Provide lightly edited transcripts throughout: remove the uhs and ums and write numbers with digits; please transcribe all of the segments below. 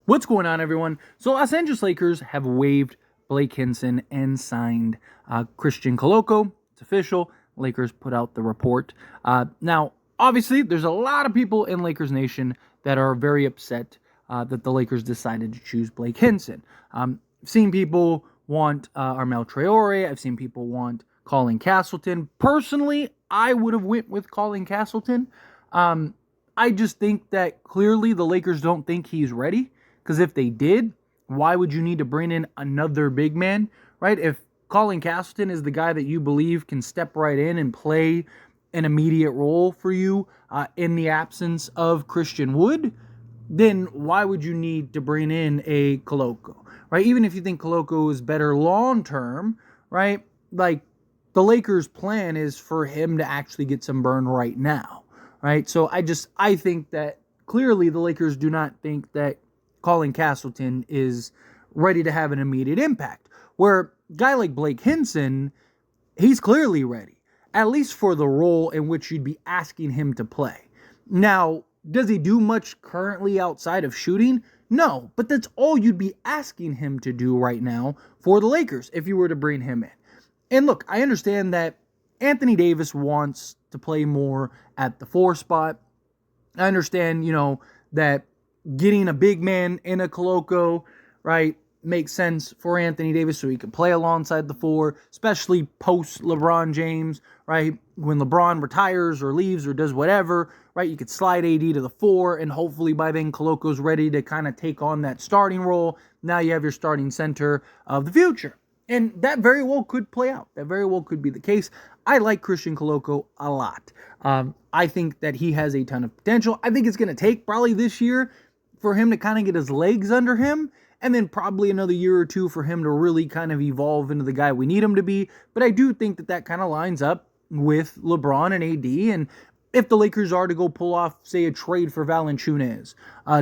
What's going on, everyone? So, Los Angeles Lakers have waived Blake Hinson and signed Christian Koloko. It's official. Lakers put out the report. Now, obviously, there's a lot of people in Lakers Nation that are very upset that the Lakers decided to choose Blake Hinson. I've seen people want Armel Traore. I've seen people want Colin Castleton. Personally, I would have went with Colin Castleton. I just think that clearly the Lakers don't think he's ready. Because if they did, why would you need to bring in another big man, right? If Colin Castleton is the guy that you believe can step right in and play an immediate role for you in the absence of Christian Wood, then why would you need to bring in a Koloko, right? Even if you think Koloko is better long term, right? Like the Lakers' plan is for him to actually get some burn right now, right? So I think that clearly the Lakers do not think that Colin Castleton is ready to have an immediate impact. Where a guy like Blake Hinson, he's clearly ready, at least for the role in which you'd be asking him to play. Now, does he do much currently outside of shooting? No, but that's all you'd be asking him to do right now for the Lakers if you were to bring him in. And look, I understand that Anthony Davis wants to play more at the 4 spot. I understand, that getting a big man in a Koloko, right, makes sense for Anthony Davis so he can play alongside the 4, especially post LeBron James, right? When LeBron retires or leaves or does whatever, right, you could slide AD to the 4, and hopefully by then Koloko's ready to kind of take on that starting role. Now you have your starting center of the future. And that very well could play out. That very well could be the case. I like Christian Koloko a lot. I think that he has a ton of potential. I think it's going to take probably this year for him to kind of get his legs under him, and then probably another year or two for him to really kind of evolve into the guy we need him to be. But I do think that kind of lines up with LeBron and AD, and if the Lakers are to go pull off, say, a trade for Valanciunas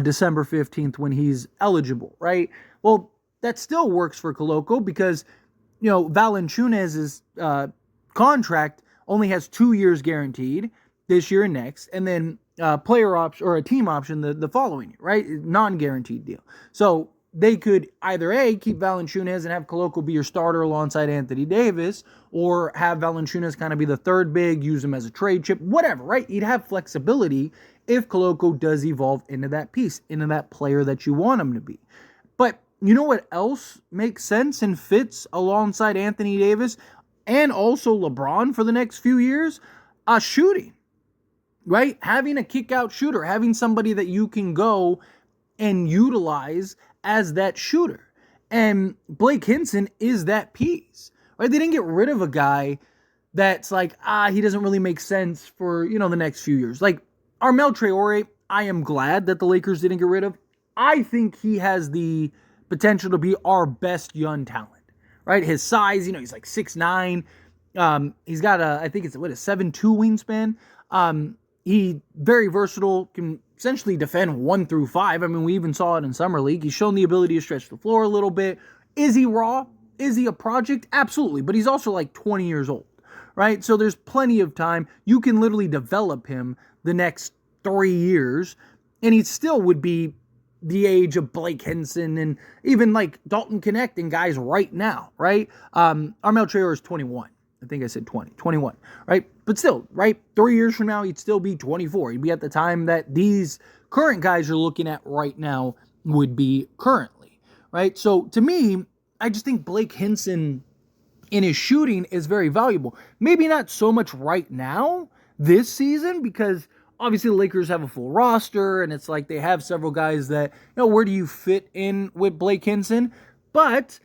December 15th when he's eligible, right? Well, that still works for Koloko because, Valanciunas' contract only has 2 years guaranteed, this year and next, and then player option or a team option the following year, right? Non-guaranteed deal. So they could either A, keep Valanciunas and have Koloko be your starter alongside Anthony Davis, or have Valanciunas kind of be the third big, use him as a trade chip, whatever, right? You'd have flexibility if Koloko does evolve into that piece, into that player that you want him to be. But you know what else makes sense and fits alongside Anthony Davis and also LeBron for the next few years? Shooting. Right? Having a kick-out shooter, having somebody that you can go and utilize as that shooter. And Blake Hinson is that piece. Right? They didn't get rid of a guy that's like, he doesn't really make sense for, the next few years. Like Armel Traore, I am glad that the Lakers didn't get rid of. I think he has the potential to be our best young talent. Right? His size, he's like 6'9". He's got I think it's a 7'2" wingspan. He very versatile, can essentially defend 1 through 5. I mean, we even saw it in Summer League. He's shown the ability to stretch the floor a little bit. Is he raw? Is he a project? Absolutely. But he's also like 20 years old, right? So there's plenty of time. You can literally develop him the next 3 years, and he still would be the age of Blake Hinson and even like Dalton Connect and guys right now, right? Armel Traore is 21. I think I said 21, right? But still, right? 3 years from now, he'd still be 24. He'd be at the time that these current guys you're looking at right now would be currently, right? So to me, I just think Blake Hinson in his shooting is very valuable. Maybe not so much right now, this season, because obviously the Lakers have a full roster, and it's like they have several guys that, where do you fit in with Blake Hinson? But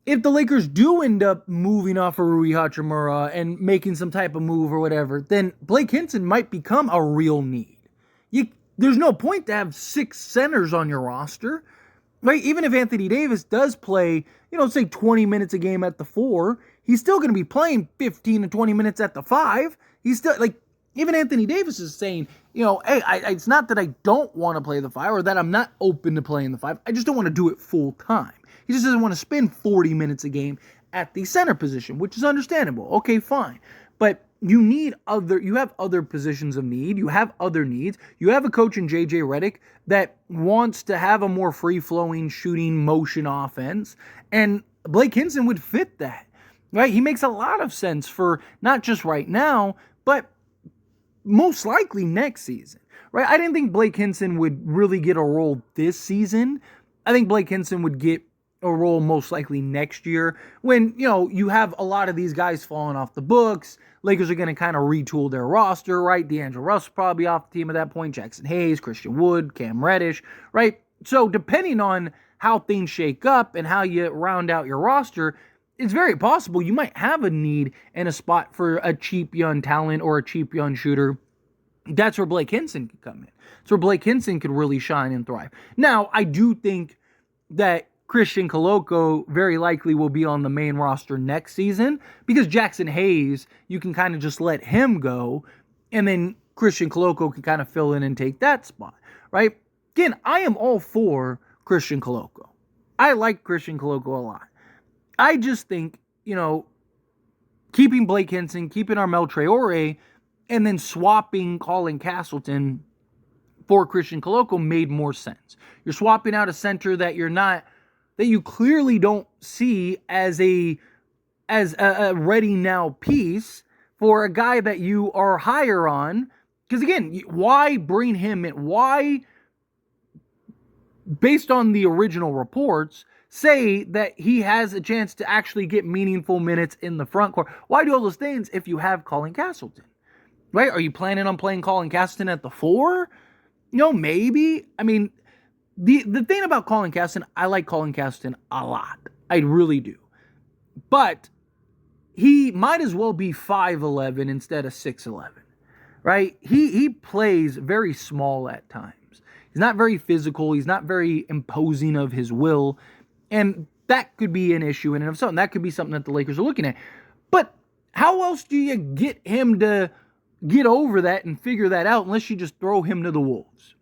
if the Lakers do end up moving off of Rui Hachimura and making some type of move or whatever, then Blake Hinson might become a real need. There's no point to have 6 centers on your roster, right? Even if Anthony Davis does play, say 20 minutes a game at the 4, he's still going to be playing 15 to 20 minutes at the 5. He's still, even Anthony Davis is saying, hey, it's not that I don't want to play the 5 or that I'm not open to playing the 5. I just don't want to do it full time. He just doesn't want to spend 40 minutes a game at the center position, which is understandable. Okay, fine. But you have other positions of need. You have other needs. You have a coach in JJ Redick that wants to have a more free-flowing shooting motion offense. And Blake Hinson would fit that, right? He makes a lot of sense for not just right now, but most likely next season, right? I didn't think Blake Hinson would really get a role this season. I think Blake Hinson would get a role most likely next year when, you have a lot of these guys falling off the books. Lakers are going to kind of retool their roster, right? D'Angelo Russell probably off the team at that point. Jackson Hayes, Christian Wood, Cam Reddish, right? So depending on how things shake up and how you round out your roster, it's very possible you might have a need and a spot for a cheap young talent or a cheap young shooter. That's where Blake Hinson could come in. That's where Blake Hinson could really shine and thrive. Now, I do think that Christian Koloko very likely will be on the main roster next season because Jackson Hayes, you can kind of just let him go, and then Christian Koloko can kind of fill in and take that spot, right? Again, I am all for Christian Koloko. I like Christian Koloko a lot. I just think, keeping Blake Hinson, keeping Armel Traore, and then swapping Colin Castleton for Christian Koloko made more sense. You're swapping out a center that you clearly don't see as a ready now piece for a guy that you are higher on. Because again, why bring him in? Why, based on the original reports, say that he has a chance to actually get meaningful minutes in the front court? Why do all those things if you have Colin Castleton? Right? Are you planning on playing Colin Castleton at the 4? Maybe. I mean, the thing about Colin Castleton, I like Colin Castleton a lot. I really do. But he might as well be 5'11 instead of 6'11. Right? He plays very small at times. He's not very physical. He's not very imposing of his will. And that could be an issue in and of itself. And that could be something that the Lakers are looking at. But how else do you get him to get over that and figure that out unless you just throw him to the Wolves?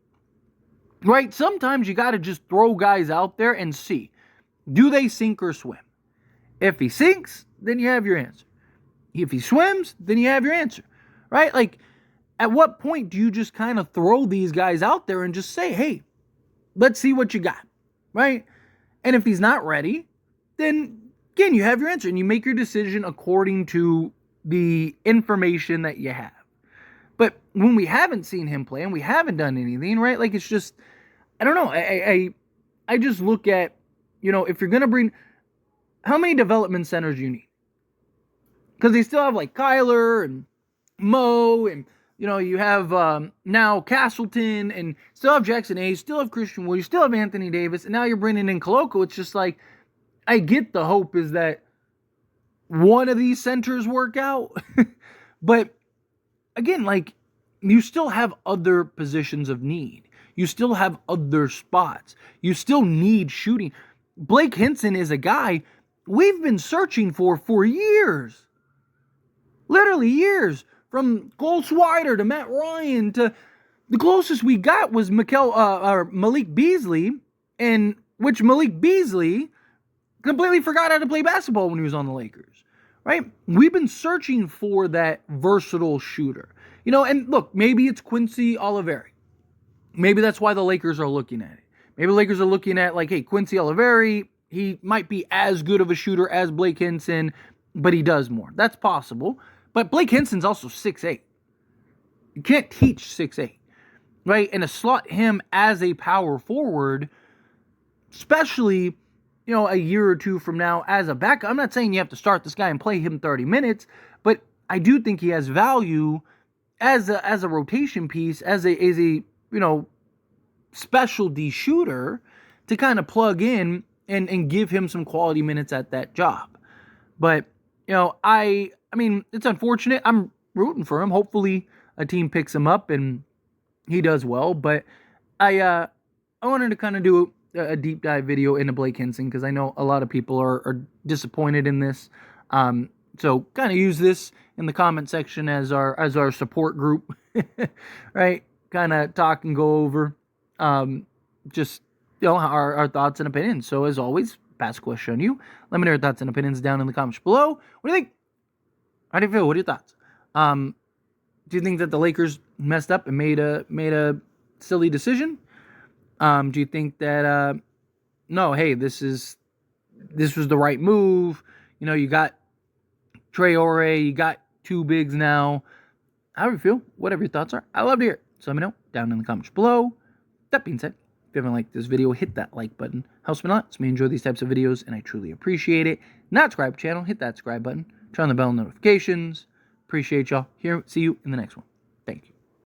Right? Sometimes you got to just throw guys out there and see. Do they sink or swim? If he sinks, then you have your answer. If he swims, then you have your answer. Right? Like, at what point do you just kind of throw these guys out there and just say, hey, let's see what you got? Right? And if he's not ready, then, again, you have your answer. And you make your decision according to the information that you have. But when we haven't seen him play and we haven't done anything, right? Like, it's just, I don't know. I just look at, if you're going to bring, how many development centers do you need? Because they still have like Kyler and Mo and, you have now Castleton and still have Jackson Hayes, still have Christian Wood, you still have Anthony Davis, and now you're bringing in Koloko. It's just like, I get the hope is that one of these centers work out. But again, like, you still have other positions of need. You still have other spots. You still need shooting. Blake Hinson is a guy we've been searching for years. Literally years. From Cole Swider to Matt Ryan to the closest we got was Malik Beasley, and which Malik Beasley completely forgot how to play basketball when he was on the Lakers. Right? We've been searching for that versatile shooter. And look, maybe it's Quincy Oliveri. Maybe that's why the Lakers are looking at it. Maybe the Lakers are looking at, like, hey, Quincy Oliveri, he might be as good of a shooter as Blake Hinson, but he does more. That's possible. But Blake Hinson's also 6'8". You can't teach 6'8", right? And to slot him as a power forward, especially, a year or two from now as a backup. I'm not saying you have to start this guy and play him 30 minutes, but I do think he has value as a rotation piece, as a specialty shooter to kind of plug in and give him some quality minutes at that job. But, I mean, it's unfortunate. I'm rooting for him. Hopefully a team picks him up and he does well. But I wanted to kind of do a deep dive video into Blake Hinson because I know a lot of people are disappointed in this. So kind of use this in the comment section as our support group, right? Kind of talk and go over just our thoughts and opinions. So as always, pass a question on you. Let me know your thoughts and opinions down in the comments below. What do you think? How do you feel? What are your thoughts? Do you think that the Lakers messed up and made a silly decision? Do you think that no, hey, this was the right move? You know, you got Traore, you got two bigs now. However you feel, whatever your thoughts are, I love to hear it. So let me know down in the comments below. That being said, if you haven't liked this video, hit that like button. Helps me a lot. It's me enjoy these types of videos, and I truly appreciate it. Not subscribe to the channel, hit that subscribe button. Turn on the bell notifications. Appreciate y'all. Here, see you in the next one.